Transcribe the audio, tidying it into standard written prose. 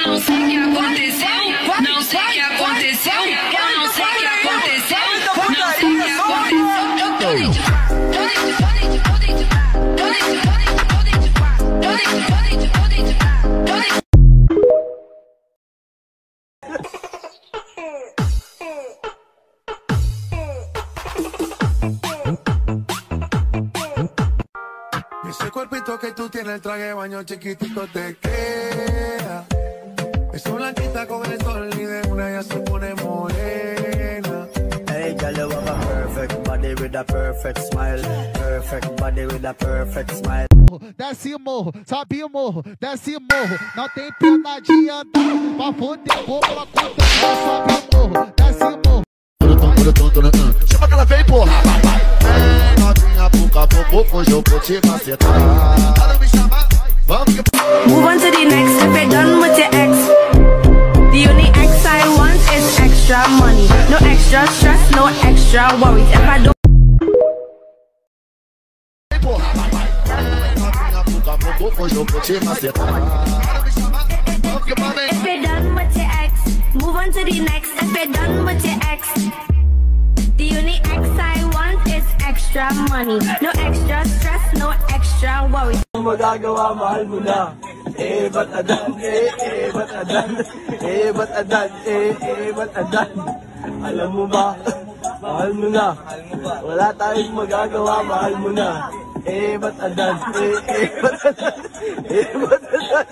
Eu não sei o que aconteceu. Não sei o que aconteceu. Eu não sei o que aconteceu. Não sei o que aconteceu. Eu tô dentro. Ese cuerpito que tú tienes, el traje de baño chiquitito te queda. Esa blanquita con el sol y de una ya se pone morena. Hey, girl, you have a perfect body with a perfect smile. Perfect body with a perfect smile. Desce o morro, sobe o morro, desce o morro. Não tem pena de andar, pra foder pouco pra conta. Sobe o morro, desce o morro. Chama que ela vem, porra. Vem, novinha, pouco a pouco, hoje eu vou te macetar. Para me chamar, vamos que... Move on to the next. If you're done with your ex, the only ex I want is extra money. No extra stress, no extra worries. If I don't hoje eu vou te macetar. Para me chamar, vamos que mamãe. If you're done with your ex, move on to the next. If you're done with your ex, the only ex I want is extra money. No extra stress, no extra worries. Magagawa, mahal mo na. Ba't adan? Ba't adan? Ba't adan? Ba't adan? Alam mo ba? Mahal mo na. Wala tayong magagawa, mahal mo na. Ba't adan? Ba't adan? Ba't adan?